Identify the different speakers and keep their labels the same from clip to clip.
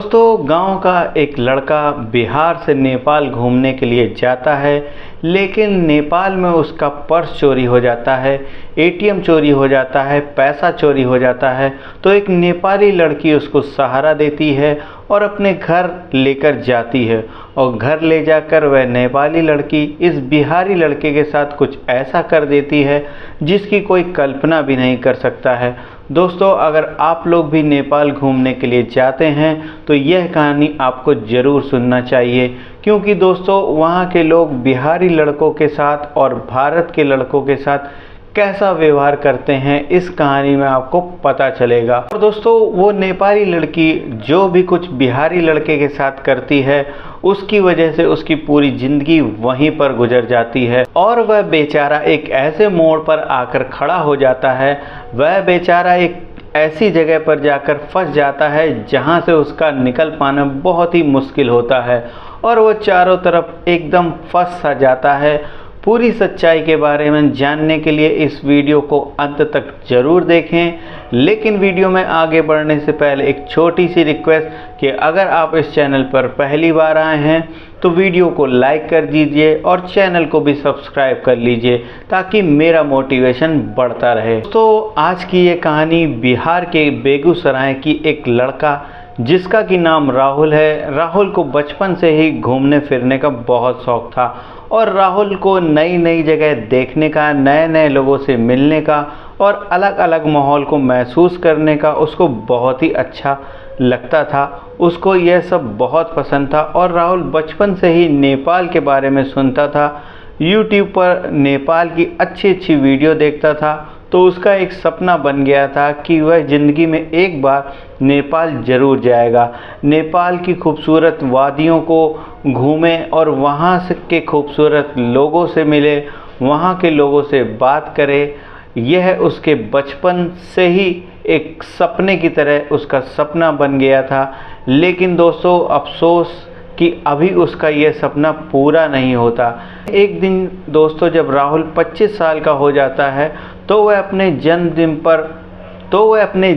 Speaker 1: दोस्तों, गांव का एक लड़का बिहार से नेपाल घूमने के लिए जाता है, लेकिन नेपाल में उसका पर्स चोरी हो जाता है, एटीएम चोरी हो जाता है, पैसा चोरी हो जाता है। तो एक नेपाली लड़की उसको सहारा देती है और अपने घर लेकर जाती है, और घर ले जाकर वह नेपाली लड़की इस बिहारी लड़के के साथ कुछ ऐसा कर देती है जिसकी कोई कल्पना भी नहीं कर सकता है। दोस्तों, अगर आप लोग भी नेपाल घूमने के लिए जाते हैं तो यह कहानी आपको ज़रूर सुनना चाहिए, क्योंकि दोस्तों वहाँ के लोग बिहारी लड़कों के साथ और भारत के लड़कों के साथ कैसा व्यवहार करते हैं इस कहानी में आपको पता चलेगा। और दोस्तों, वो नेपाली लड़की जो भी कुछ बिहारी लड़के के साथ करती है उसकी वजह से उसकी पूरी ज़िंदगी वहीं पर गुजर जाती है, और वह बेचारा एक ऐसे मोड़ पर आकर खड़ा हो जाता है। वह बेचारा एक ऐसी जगह पर जाकर फंस जाता है जहां से उसका निकल पाना बहुत ही मुश्किल होता है, और वो चारों तरफ एकदम फंस सा जाता है। पूरी सच्चाई के बारे में जानने के लिए इस वीडियो को अंत तक ज़रूर देखें। लेकिन वीडियो में आगे बढ़ने से पहले एक छोटी सी रिक्वेस्ट कि अगर आप इस चैनल पर पहली बार आए हैं तो वीडियो को लाइक कर दीजिए और चैनल को भी सब्सक्राइब कर लीजिए ताकि मेरा मोटिवेशन बढ़ता रहे। तो आज की ये कहानी बिहार के बेगूसराय की एक लड़का जिसका कि नाम राहुल है। राहुल को बचपन से ही घूमने फिरने का बहुत शौक़ था, और राहुल को नई नई जगह देखने का, नए नए लोगों से मिलने का और अलग अलग माहौल को महसूस करने का उसको बहुत ही अच्छा लगता था। उसको यह सब बहुत पसंद था, और राहुल बचपन से ही नेपाल के बारे में सुनता था। यूट्यूब पर नेपाल की अच्छी अच्छी वीडियो देखता था, तो उसका एक सपना बन गया था कि वह ज़िंदगी में एक बार नेपाल ज़रूर जाएगा, नेपाल की खूबसूरत वादियों को घूमे और वहाँ के खूबसूरत लोगों से मिले, वहाँ के लोगों से बात करे। यह उसके बचपन से ही एक सपने की तरह उसका सपना बन गया था। लेकिन दोस्तों, अफसोस कि अभी उसका यह सपना पूरा नहीं होता। एक दिन दोस्तों, जब राहुल 25 साल का हो जाता है तो वह अपने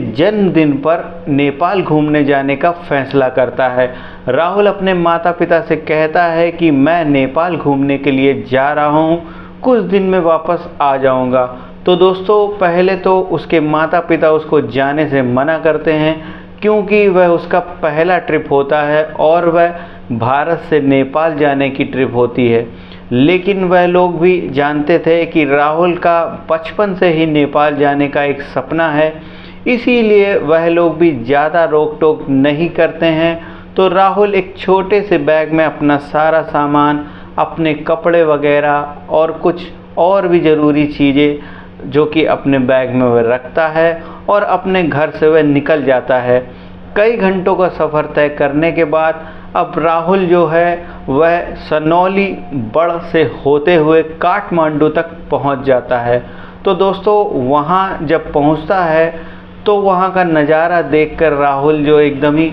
Speaker 1: जन्मदिन पर नेपाल घूमने जाने का फैसला करता है। राहुल अपने माता पिता से कहता है कि मैं नेपाल घूमने के लिए जा रहा हूँ, कुछ दिन में वापस आ जाऊँगा। तो दोस्तों, पहले तो उसके माता पिता उसको जाने से मना करते हैं, क्योंकि वह उसका पहला ट्रिप होता है और वह भारत से नेपाल जाने की ट्रिप होती है। लेकिन वह लोग भी जानते थे कि राहुल का बचपन से ही नेपाल जाने का एक सपना है, इसीलिए वह लोग भी ज़्यादा रोक टोक नहीं करते हैं। तो राहुल एक छोटे से बैग में अपना सारा सामान, अपने कपड़े वगैरह और कुछ और भी ज़रूरी चीज़ें जो कि अपने बैग में वह रखता है और अपने घर से वह निकल जाता है। कई घंटों का सफ़र तय करने के बाद अब राहुल जो है वह सनौली बड़ से होते हुए काठमांडू तक पहुंच जाता है। तो दोस्तों, वहां जब पहुंचता है तो वहां का नज़ारा देखकर राहुल जो एकदम ही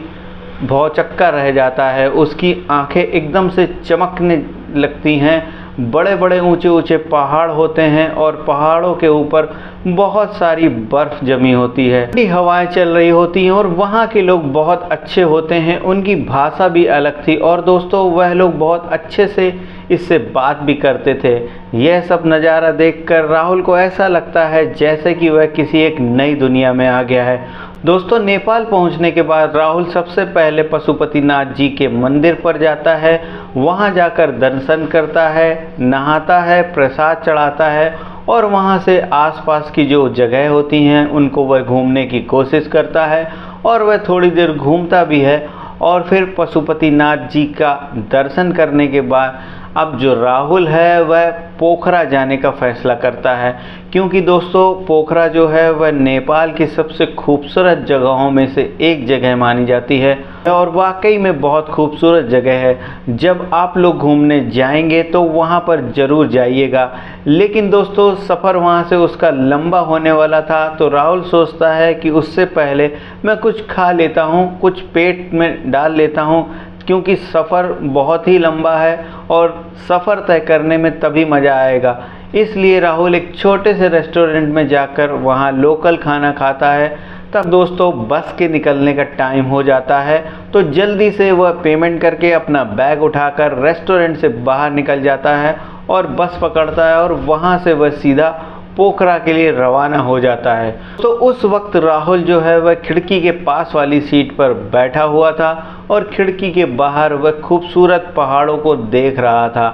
Speaker 1: भौचक्का रह जाता है। उसकी आंखें एकदम से चमकने लगती हैं। बड़े बड़े ऊंचे ऊंचे पहाड़ होते हैं और पहाड़ों के ऊपर बहुत सारी बर्फ़ जमी होती है, ठंडी हवाएं चल रही होती हैं, और वहाँ के लोग बहुत अच्छे होते हैं। उनकी भाषा भी अलग थी, और दोस्तों वह लोग बहुत अच्छे से इससे बात भी करते थे। यह सब नज़ारा देखकर राहुल को ऐसा लगता है जैसे कि वह किसी एक नई दुनिया में आ गया है। दोस्तों, नेपाल पहुंचने के बाद राहुल सबसे पहले पशुपतिनाथ जी के मंदिर पर जाता है। वहां जाकर दर्शन करता है, नहाता है, प्रसाद चढ़ाता है, और वहां से आसपास की जो जगह होती हैं उनको वह घूमने की कोशिश करता है, और वह थोड़ी देर घूमता भी है। और फिर पशुपतिनाथ जी का दर्शन करने के बाद अब जो राहुल है वह पोखरा जाने का फैसला करता है, क्योंकि दोस्तों पोखरा जो है वह नेपाल की सबसे खूबसूरत जगहों में से एक जगह मानी जाती है, और वाकई में बहुत खूबसूरत जगह है। जब आप लोग घूमने जाएंगे तो वहाँ पर ज़रूर जाइएगा। लेकिन दोस्तों, सफ़र वहाँ से उसका लंबा होने वाला था, तो राहुल सोचता है कि उससे पहले मैं कुछ खा लेता हूँ, कुछ पेट में डाल लेता हूँ, क्योंकि सफ़र बहुत ही लंबा है और सफ़र तय करने में तभी मज़ा आएगा। इसलिए राहुल एक छोटे से रेस्टोरेंट में जाकर वहाँ लोकल खाना खाता है। तब दोस्तों बस के निकलने का टाइम हो जाता है, तो जल्दी से वह पेमेंट करके अपना बैग उठाकर रेस्टोरेंट से बाहर निकल जाता है और बस पकड़ता है और वहाँ से वह सीधा पोखरा के लिए रवाना हो जाता है। तो उस वक्त राहुल जो है वह खिड़की के पास वाली सीट पर बैठा हुआ था और खिड़की के बाहर वह खूबसूरत पहाड़ों को देख रहा था।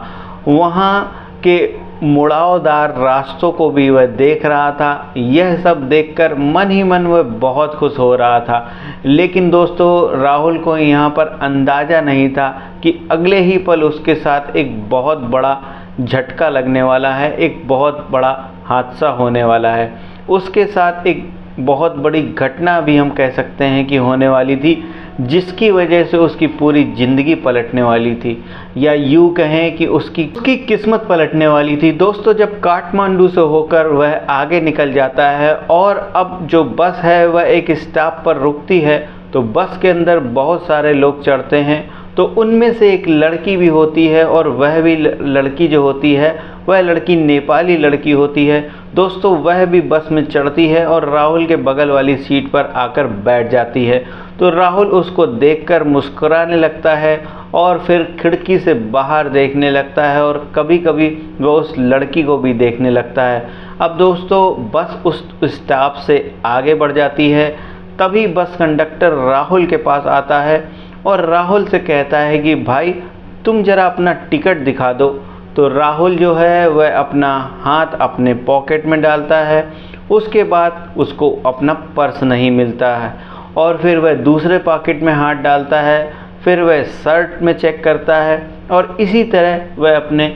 Speaker 1: वहाँ के मुड़ावदार रास्तों को भी वह देख रहा था। यह सब देखकर मन ही मन वह बहुत खुश हो रहा था। लेकिन दोस्तों राहुल को यहाँ पर अंदाज़ा नहीं था कि अगले ही पल उसके साथ एक बहुत बड़ा झटका लगने वाला है, एक बहुत बड़ा हादसा होने वाला है। उसके साथ एक बहुत बड़ी घटना भी हम कह सकते हैं कि होने वाली थी, जिसकी वजह से उसकी पूरी ज़िंदगी पलटने वाली थी, या यूँ कहें कि उसकी किस्मत पलटने वाली थी। दोस्तों जब काठमांडू से होकर वह आगे निकल जाता है और अब जो बस है वह एक स्टॉप पर रुकती है, तो बस के अंदर बहुत सारे लोग चढ़ते हैं। तो उनमें से एक लड़की भी होती है और वह भी लड़की जो होती है वह लड़की नेपाली लड़की होती है। दोस्तों वह भी बस में चढ़ती है और राहुल के बगल वाली सीट पर आकर बैठ जाती है। तो राहुल उसको देखकर मुस्कुराने लगता है और फिर खिड़की से बाहर देखने लगता है और कभी कभी वह उस लड़की को भी देखने लगता है। अब दोस्तों बस उस स्टॉप से आगे बढ़ जाती है। तभी बस कंडक्टर राहुल के पास आता है और राहुल से कहता है कि भाई तुम ज़रा अपना टिकट दिखा दो। तो राहुल जो है वह अपना हाथ अपने पॉकेट में डालता है। उसके बाद उसको अपना पर्स नहीं मिलता है और फिर वह दूसरे पॉकेट में हाथ डालता है, फिर वह शर्ट में चेक करता है और इसी तरह वह अपने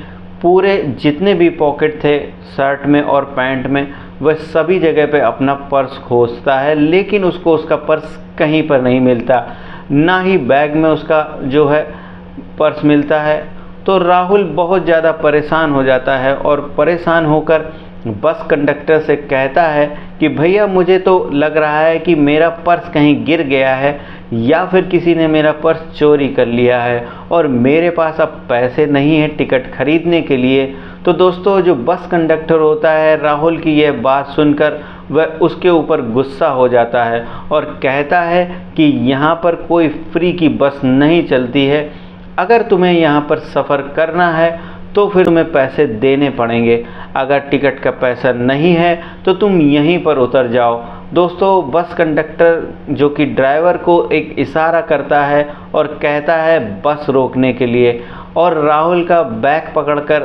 Speaker 1: पूरे जितने भी पॉकेट थे शर्ट में और पैंट में, वह सभी जगह पे अपना पर्स खोजता है, लेकिन उसको उसका पर्स कहीं पर नहीं मिलता, ना ही बैग में उसका जो है पर्स मिलता है। तो राहुल बहुत ज़्यादा परेशान हो जाता है और परेशान होकर बस कंडक्टर से कहता है कि भैया मुझे तो लग रहा है कि मेरा पर्स कहीं गिर गया है या फिर किसी ने मेरा पर्स चोरी कर लिया है और मेरे पास अब पैसे नहीं हैं टिकट खरीदने के लिए। तो दोस्तों जो बस कंडक्टर होता है राहुल की यह बात सुनकर वह उसके ऊपर गुस्सा हो जाता है और कहता है कि यहाँ पर कोई फ्री की बस नहीं चलती है, अगर तुम्हें यहाँ पर सफ़र करना है तो फिर तुम्हें पैसे देने पड़ेंगे, अगर टिकट का पैसा नहीं है तो तुम यहीं पर उतर जाओ। दोस्तों बस कंडक्टर जो कि ड्राइवर को एक इशारा करता है और कहता है बस रोकने के लिए, और राहुल का बैग पकड़कर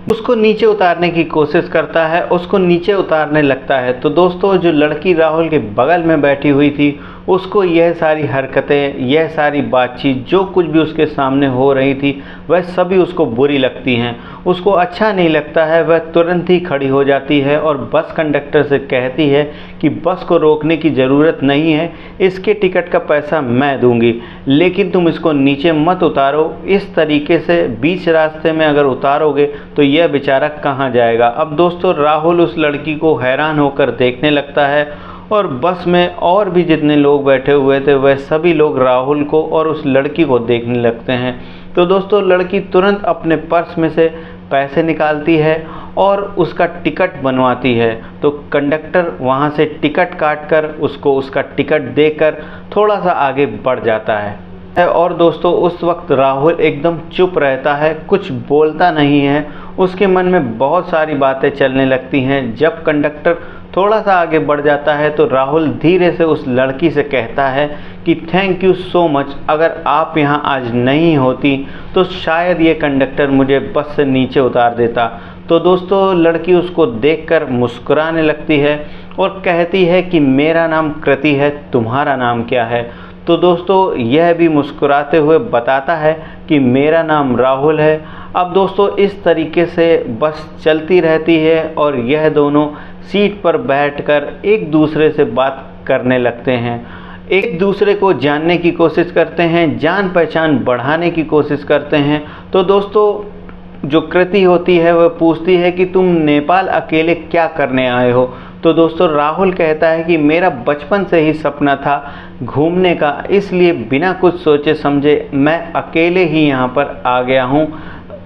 Speaker 1: उसको नीचे उतारने की कोशिश करता है, उसको नीचे उतारने लगता है। तो दोस्तों जो लड़की राहुल के बगल में बैठी हुई थी उसको यह सारी हरकतें, यह सारी बातचीत जो कुछ भी उसके सामने हो रही थी वह सभी उसको बुरी लगती हैं, उसको अच्छा नहीं लगता है। वह तुरंत ही खड़ी हो जाती है और बस कंडक्टर से कहती है कि बस को रोकने की ज़रूरत नहीं है, इसके टिकट का पैसा मैं दूंगी, लेकिन तुम इसको नीचे मत उतारो, इस तरीके से बीच रास्ते में अगर उतारोगे तो यह बेचारा कहाँ जाएगा। अब दोस्तों राहुल उस लड़की को हैरान होकर देखने लगता है और बस में और भी जितने लोग बैठे हुए थे वह सभी लोग राहुल को और उस लड़की को देखने लगते हैं। तो दोस्तों लड़की तुरंत अपने पर्स में से पैसे निकालती है और उसका टिकट बनवाती है। तो कंडक्टर वहाँ से टिकट काटकर उसको उसका टिकट देकर थोड़ा सा आगे बढ़ जाता है। और दोस्तों उस वक्त राहुल एकदम चुप रहता है, कुछ बोलता नहीं है, उसके मन में बहुत सारी बातें चलने लगती हैं। जब कंडक्टर थोड़ा सा आगे बढ़ जाता है तो राहुल धीरे से उस लड़की से कहता है कि थैंक यू सो मच, अगर आप यहाँ आज नहीं होती तो शायद ये कंडक्टर मुझे बस से नीचे उतार देता। तो दोस्तों लड़की उसको देखकर मुस्कुराने लगती है और कहती है कि मेरा नाम कृति है, तुम्हारा नाम क्या है। तो दोस्तों यह भी मुस्कुराते हुए बताता है कि मेरा नाम राहुल है। अब दोस्तों इस तरीके से बस चलती रहती है और यह दोनों सीट पर बैठकर एक दूसरे से बात करने लगते हैं, एक दूसरे को जानने की कोशिश करते हैं, जान पहचान बढ़ाने की कोशिश करते हैं। तो दोस्तों जो कृति होती है वह पूछती है कि तुम नेपाल अकेले क्या करने आए हो। तो दोस्तों राहुल कहता है कि मेरा बचपन से ही सपना था घूमने का, इसलिए बिना कुछ सोचे समझे मैं अकेले ही यहाँ पर आ गया हूँ।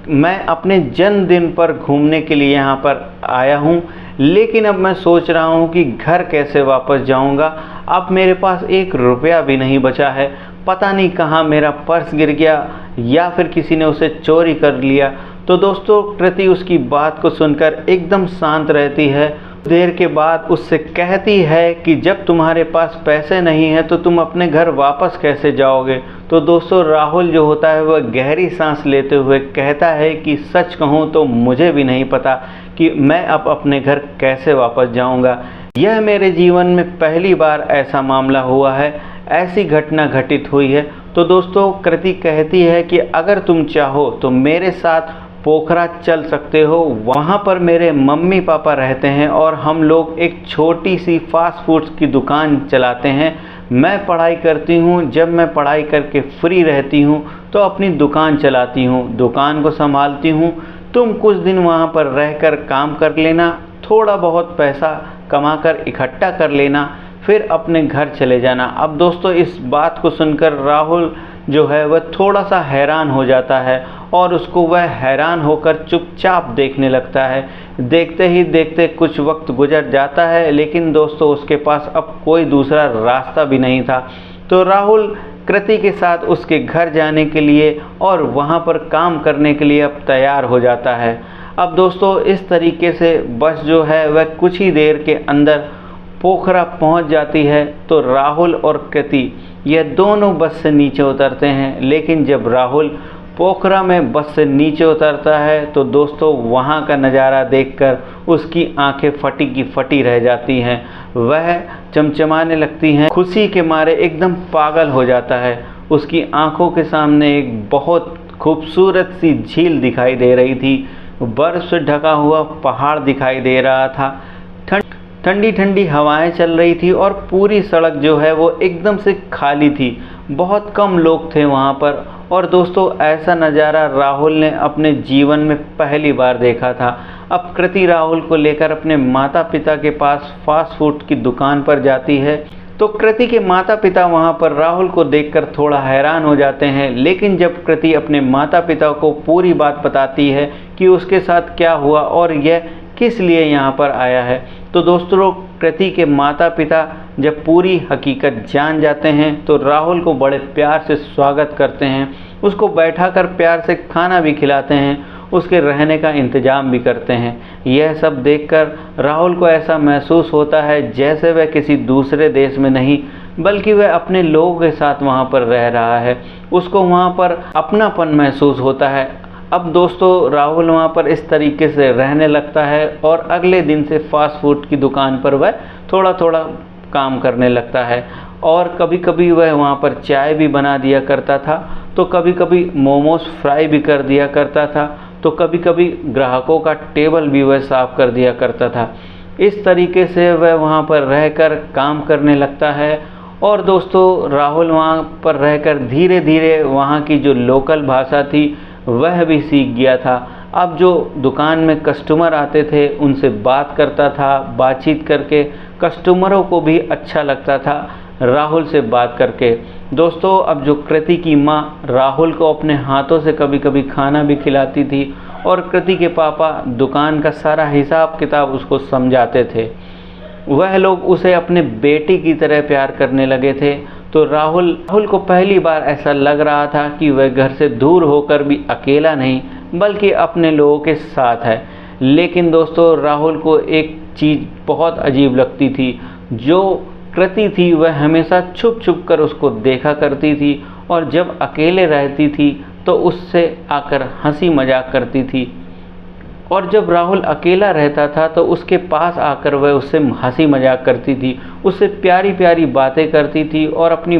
Speaker 1: मैं अपने जन्मदिन पर घूमने के लिए यहाँ पर आया हूँ, लेकिन अब मैं सोच रहा हूँ कि घर कैसे वापस जाऊँगा। अब मेरे पास 1 रुपया भी नहीं बचा है। पता नहीं कहाँ मेरा पर्स गिर गया या फिर किसी ने उसे चोरी कर लिया। तो दोस्तों कृति उसकी बात को सुनकर एकदम शांत रहती है। देर के बाद उससे कहती है कि जब तुम्हारे पास पैसे नहीं हैं तो तुम अपने घर वापस कैसे जाओगे। तो दोस्तों राहुल जो होता है वह गहरी सांस लेते हुए कहता है कि सच कहूँ तो मुझे भी नहीं पता कि मैं अब अपने घर कैसे वापस जाऊँगा। यह मेरे जीवन में पहली बार ऐसा मामला हुआ है, ऐसी घटना घटित हुई है। तो दोस्तों कृति कहती है कि अगर तुम चाहो तो मेरे साथ पोखरा चल सकते हो, वहाँ पर मेरे मम्मी पापा रहते हैं और हम लोग एक छोटी सी फास्ट फूड्स की दुकान चलाते हैं। मैं पढ़ाई करती हूँ, जब मैं पढ़ाई करके फ्री रहती हूँ तो अपनी दुकान चलाती हूँ, दुकान को संभालती हूँ। तुम कुछ दिन वहाँ पर रहकर काम कर लेना, थोड़ा बहुत पैसा कमाकर इकट्ठा कर लेना, फिर अपने घर चले जाना। अब दोस्तों इस बात को सुनकर राहुल जो है वह थोड़ा सा हैरान हो जाता है और उसको वह हैरान होकर चुपचाप देखने लगता है। देखते ही देखते कुछ वक्त गुजर जाता है, लेकिन दोस्तों उसके पास अब कोई दूसरा रास्ता भी नहीं था। तो राहुल कृति के साथ उसके घर जाने के लिए और वहाँ पर काम करने के लिए अब तैयार हो जाता है। अब दोस्तों इस तरीके से बस जो है वह कुछ ही देर के अंदर पोखरा पहुंच जाती है। तो राहुल और कृति यह दोनों बस से नीचे उतरते हैं, लेकिन जब राहुल पोखरा में बस से नीचे उतरता है तो दोस्तों वहां का नज़ारा देखकर उसकी आंखें फटी की फटी रह जाती हैं। वह चमचमाने लगती हैं, खुशी के मारे एकदम पागल हो जाता है। उसकी आंखों के सामने एक बहुत खूबसूरत सी झील दिखाई दे रही थी, बर्फ से ढका हुआ पहाड़ दिखाई दे रहा था, ठंडी ठंडी हवाएं चल रही थी और पूरी सड़क जो है वो एकदम से खाली थी। बहुत कम लोग थे वहाँ पर। और दोस्तों ऐसा नज़ारा राहुल ने अपने जीवन में पहली बार देखा था। अब कृति राहुल को लेकर अपने माता पिता के पास फास्ट फूड की दुकान पर जाती है। तो कृति के माता पिता वहाँ पर राहुल को देखकर थोड़ा हैरान हो जाते हैं, लेकिन जब कृति अपने माता पिता को पूरी बात बताती है कि उसके साथ क्या हुआ और यह किस लिए यहाँ पर आया है, तो दोस्तों कृति के माता पिता जब पूरी हकीकत जान जाते हैं तो राहुल को बड़े प्यार से स्वागत करते हैं, उसको बैठाकर प्यार से खाना भी खिलाते हैं, उसके रहने का इंतज़ाम भी करते हैं। यह सब देखकर राहुल को ऐसा महसूस होता है जैसे वह किसी दूसरे देश में नहीं बल्कि वह अपने लोगों के साथ वहाँ पर रह रहा है। उसको वहाँ पर अपनापन महसूस होता है। अब दोस्तों राहुल वहाँ पर इस तरीके से रहने लगता है और अगले दिन से फास्ट फूड की दुकान पर वह थोड़ा थोड़ा काम करने लगता है और कभी कभी वह वहाँ पर चाय भी बना दिया करता था, तो कभी कभी मोमोज फ्राई भी कर दिया करता था, तो कभी कभी ग्राहकों का टेबल भी वह साफ़ कर दिया करता था। इस तरीके से वह वहाँ पर रहकर काम करने लगता है। और दोस्तों राहुल वहाँ पर रहकर धीरे धीरे वहाँ की जो लोकल भाषा थी वह भी सीख गया था। अब जो दुकान में कस्टमर आते थे उनसे बात करता था, बातचीत करके कस्टमरों को भी अच्छा लगता था राहुल से बात करके। दोस्तों अब जो कृति की माँ राहुल को अपने हाथों से कभी कभी खाना भी खिलाती थी और कृति के पापा दुकान का सारा हिसाब किताब उसको समझाते थे। वह लोग उसे अपने बेटी की तरह प्यार करने लगे थे। तो राहुल को पहली बार ऐसा लग रहा था कि वह घर से दूर होकर भी अकेला नहीं बल्कि अपने लोगों के साथ है। लेकिन दोस्तों राहुल को एक चीज़ बहुत अजीब लगती थी। जो कृति थी वह हमेशा छुप छुप कर उसको देखा करती थी और जब अकेले रहती थी तो उससे आकर हंसी मजाक करती थी, और जब राहुल अकेला रहता था तो उसके पास आकर वह उससे हंसी मजाक करती थी, उससे प्यारी प्यारी बातें करती थी और अपनी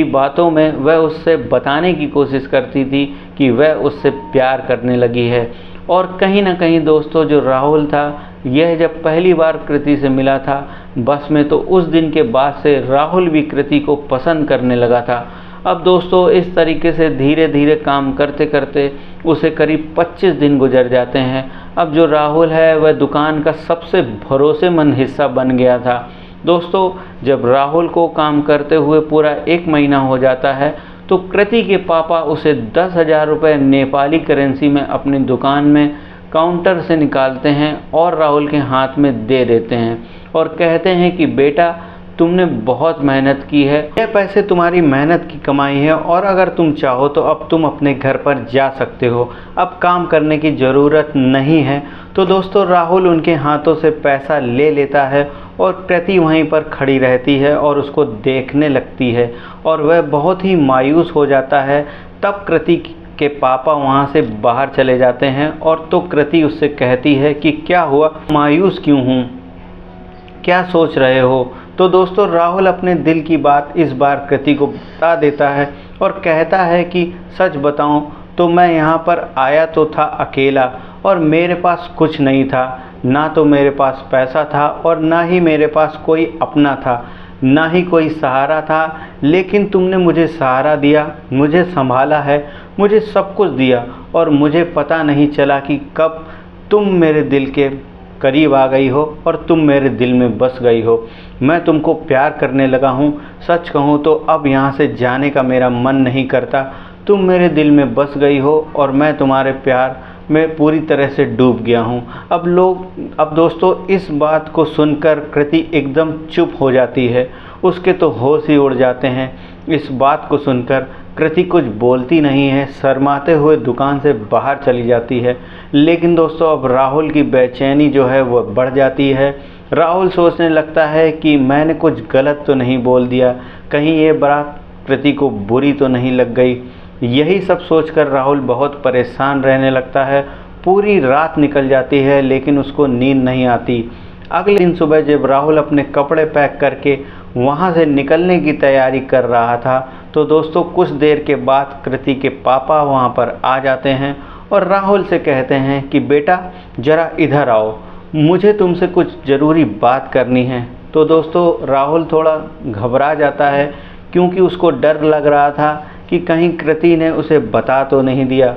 Speaker 1: बातों में वह उससे बताने की कोशिश करती थी कि वह उससे प्यार करने लगी है। और कहीं ना कहीं दोस्तों जो राहुल था यह जब पहली बार कृति से मिला था बस में, तो उस दिन के बाद से राहुल भी कृति को पसंद करने लगा था। अब दोस्तों इस तरीके से धीरे धीरे काम करते करते उसे करीब 25 दिन गुजर जाते हैं। अब जो राहुल है वह दुकान का सबसे भरोसेमंद हिस्सा बन गया था। दोस्तों जब राहुल को काम करते हुए पूरा 1 महीना हो जाता है तो कृति के पापा उसे 10,000 रुपये नेपाली करेंसी में अपनी दुकान में काउंटर से निकालते हैं और राहुल के हाथ में दे देते हैं और कहते हैं कि बेटा, तुमने बहुत मेहनत की है, यह पैसे तुम्हारी मेहनत की कमाई है और अगर तुम चाहो तो अब तुम अपने घर पर जा सकते हो, अब काम करने की ज़रूरत नहीं है। तो दोस्तों राहुल उनके हाथों से पैसा ले लेता है और कृति वहीं पर खड़ी रहती है और उसको देखने लगती है और वह बहुत ही मायूस हो जाता है। तब कृति के पापा वहाँ से बाहर चले जाते हैं और तो कृति उससे कहती है कि क्या हुआ, मायूस क्यों हूँ, क्या सोच रहे हो। तो दोस्तों राहुल अपने दिल की बात इस बार कृति को बता देता है और कहता है कि सच बताऊं तो मैं यहाँ पर आया तो था अकेला और मेरे पास कुछ नहीं था, ना तो मेरे पास पैसा था और ना ही मेरे पास कोई अपना था, ना ही कोई सहारा था, लेकिन तुमने मुझे सहारा दिया, मुझे संभाला है, मुझे सब कुछ दिया और मुझे पता नहीं चला कि कब तुम मेरे दिल के करीब आ गई हो और तुम मेरे दिल में बस गई हो। मैं तुमको प्यार करने लगा हूँ, सच कहूँ तो अब यहाँ से जाने का मेरा मन नहीं करता। तुम मेरे दिल में बस गई हो और मैं तुम्हारे प्यार में पूरी तरह से डूब गया हूँ। अब दोस्तों इस बात को सुनकर कृति एकदम चुप हो जाती है, उसके तो होश ही उड़ जाते हैं। इस बात को सुनकर कृति कुछ बोलती नहीं है, शर्माते हुए दुकान से बाहर चली जाती है। लेकिन दोस्तों अब राहुल की बेचैनी जो है वह बढ़ जाती है। राहुल सोचने लगता है कि मैंने कुछ गलत तो नहीं बोल दिया, कहीं ये बात कृति को बुरी तो नहीं लग गई। यही सब सोचकर राहुल बहुत परेशान रहने लगता है। पूरी रात निकल जाती है लेकिन उसको नींद नहीं आती। अगले दिन सुबह जब राहुल अपने कपड़े पैक करके वहाँ से निकलने की तैयारी कर रहा था तो दोस्तों कुछ देर के बाद कृति के पापा वहाँ पर आ जाते हैं और राहुल से कहते हैं कि बेटा ज़रा इधर आओ, मुझे तुमसे कुछ ज़रूरी बात करनी है। तो दोस्तों राहुल थोड़ा घबरा जाता है क्योंकि उसको डर लग रहा था कि कहीं कृति ने उसे बता तो नहीं दिया।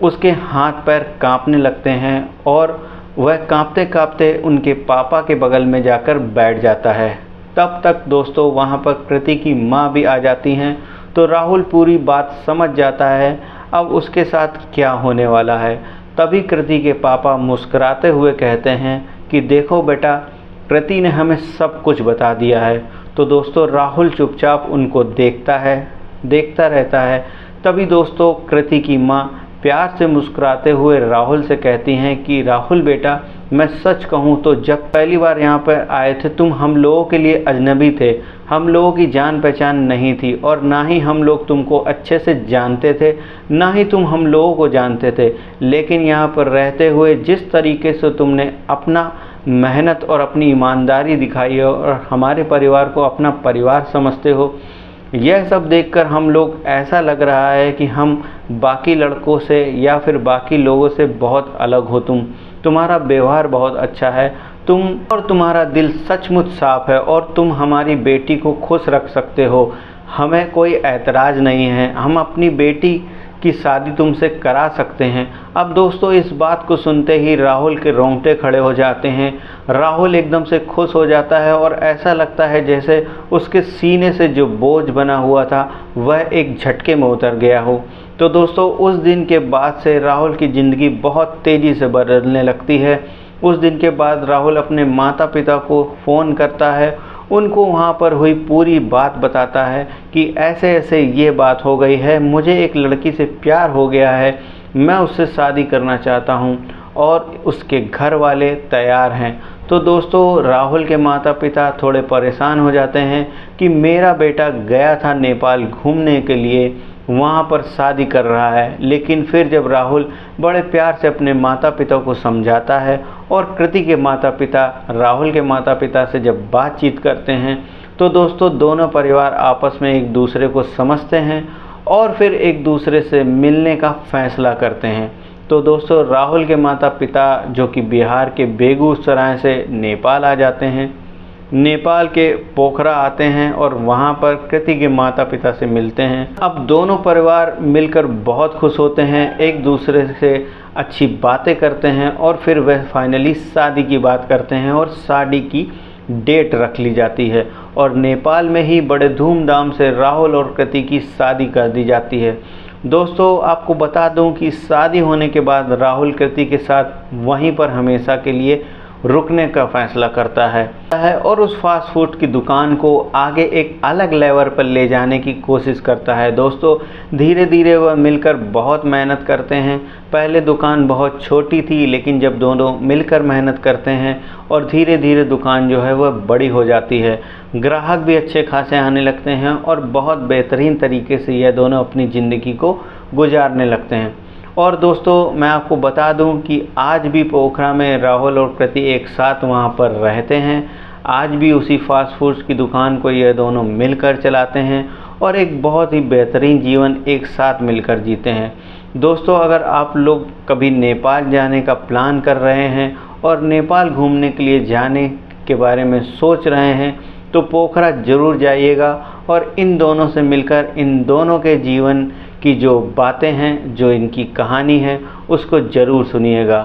Speaker 1: उसके हाथ पैर कांपने लगते हैं और वह कांपते कांपते उनके पापा के बगल में जाकर बैठ जाता है। तब तक दोस्तों वहाँ पर कृति की माँ भी आ जाती हैं तो राहुल पूरी बात समझ जाता है अब उसके साथ क्या होने वाला है। तभी कृति के पापा मुस्कुराते हुए कहते हैं कि देखो बेटा, कृति ने हमें सब कुछ बता दिया है। तो दोस्तों राहुल चुपचाप उनको देखता रहता है। तभी दोस्तों कृति की माँ प्यार से मुस्कुराते हुए राहुल से कहती हैं कि राहुल बेटा, मैं सच कहूँ तो जब पहली बार यहाँ पर आए थे तुम हम लोगों के लिए अजनबी थे, हम लोगों की जान पहचान नहीं थी और ना ही हम लोग तुमको अच्छे से जानते थे, ना ही तुम हम लोगों को जानते थे। लेकिन यहाँ पर रहते हुए जिस तरीके से तुमने अपना मेहनत और अपनी ईमानदारी दिखाई है और हमारे परिवार को अपना परिवार समझते हो, यह सब देखकर हम लोग ऐसा लग रहा है कि हम बाकी लड़कों से या फिर बाकी लोगों से बहुत अलग हो। तुम्हारा व्यवहार बहुत अच्छा है, तुम्हारा दिल सचमुच साफ है और तुम हमारी बेटी को खुश रख सकते हो। हमें कोई ऐतराज़ नहीं है, हम अपनी बेटी की शादी तुमसे करा सकते हैं। अब दोस्तों इस बात को सुनते ही राहुल के रोंगटे खड़े हो जाते हैं। राहुल एकदम से खुश हो जाता है और ऐसा लगता है जैसे उसके सीने से जो बोझ बना हुआ था वह एक झटके में उतर गया हो। तो दोस्तों उस दिन के बाद से राहुल की ज़िंदगी बहुत तेज़ी से बदलने लगती है। उस दिन के बाद राहुल अपने माता पिता को फ़ोन करता है, उनको वहाँ पर हुई पूरी बात बताता है कि ऐसे ऐसे ये बात हो गई है, मुझे एक लड़की से प्यार हो गया है, मैं उससे शादी करना चाहता हूँ और उसके घर वाले तैयार हैं। तो दोस्तों राहुल के माता पिता थोड़े परेशान हो जाते हैं कि मेरा बेटा गया था नेपाल घूमने के लिए, वहाँ पर शादी कर रहा है। लेकिन फिर जब राहुल बड़े प्यार से अपने माता पिता को समझाता है और कृति के माता पिता राहुल के माता पिता से जब बातचीत करते हैं तो दोस्तों दोनों परिवार आपस में एक दूसरे को समझते हैं और फिर एक दूसरे से मिलने का फैसला करते हैं। तो दोस्तों राहुल के माता पिता जो कि बिहार के बेगूसराय से नेपाल आ जाते हैं, नेपाल के पोखरा आते हैं और वहाँ पर कृति के माता पिता से मिलते हैं। अब दोनों परिवार मिलकर बहुत खुश होते हैं, एक दूसरे से अच्छी बातें करते हैं और फिर वह फाइनली शादी की बात करते हैं और शादी की डेट रख ली जाती है और नेपाल में ही बड़े धूमधाम से राहुल और कृति की शादी कर दी जाती है। दोस्तों आपको बता दूं कि शादी होने के बाद राहुल कृति के साथ वहीं पर हमेशा के लिए रुकने का फैसला करता है और उस फास्ट फूड की दुकान को आगे एक अलग लेवल पर ले जाने की कोशिश करता है। दोस्तों धीरे धीरे वह मिलकर बहुत मेहनत करते हैं। पहले दुकान बहुत छोटी थी, लेकिन जब दोनों मिलकर मेहनत करते हैं और धीरे धीरे दुकान जो है वह बड़ी हो जाती है, ग्राहक भी अच्छे खासे आने लगते हैं और बहुत बेहतरीन तरीके से यह दोनों अपनी ज़िंदगी को गुजारने लगते हैं। और दोस्तों मैं आपको बता दूं कि आज भी पोखरा में राहुल और कृति एक साथ वहां पर रहते हैं। आज भी उसी फास्ट फूड की दुकान को ये दोनों मिलकर चलाते हैं और एक बहुत ही बेहतरीन जीवन एक साथ मिलकर जीते हैं। दोस्तों अगर आप लोग कभी नेपाल जाने का प्लान कर रहे हैं और नेपाल घूमने के लिए जाने के बारे में सोच रहे हैं तो पोखरा ज़रूर जाइएगा और इन दोनों से मिलकर इन दोनों के जीवन की जो बातें हैं, जो इनकी कहानी है, उसको ज़रूर सुनिएगा।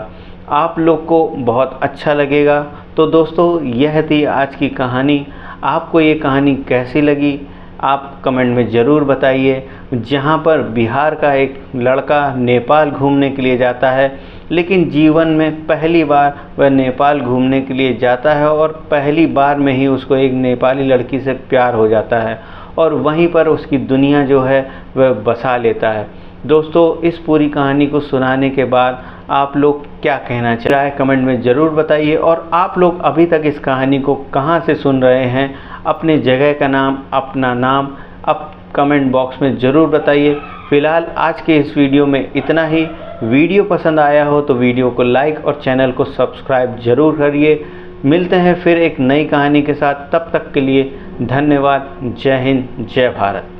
Speaker 1: आप लोग को बहुत अच्छा लगेगा। तो दोस्तों यह थी आज की कहानी। आपको ये कहानी कैसी लगी आप कमेंट में ज़रूर बताइए। जहाँ पर बिहार का एक लड़का नेपाल घूमने के लिए जाता है, लेकिन जीवन में पहली बार वह नेपाल घूमने के लिए जाता है और पहली बार में ही उसको एक नेपाली लड़की से प्यार हो जाता है और वहीं पर उसकी दुनिया जो है वह बसा लेता है। दोस्तों इस पूरी कहानी को सुनाने के बाद आप लोग क्या कहना चाहें कमेंट में ज़रूर बताइए। और आप लोग अभी तक इस कहानी को कहां से सुन रहे हैं, अपने जगह का नाम, अपना नाम अब कमेंट बॉक्स में ज़रूर बताइए। फ़िलहाल आज के इस वीडियो में इतना ही। वीडियो पसंद आया हो तो वीडियो को लाइक और चैनल को सब्सक्राइब ज़रूर करिए। मिलते हैं फिर एक नई कहानी के साथ, तब तक के लिए धन्यवाद। जय हिंद, जय भारत।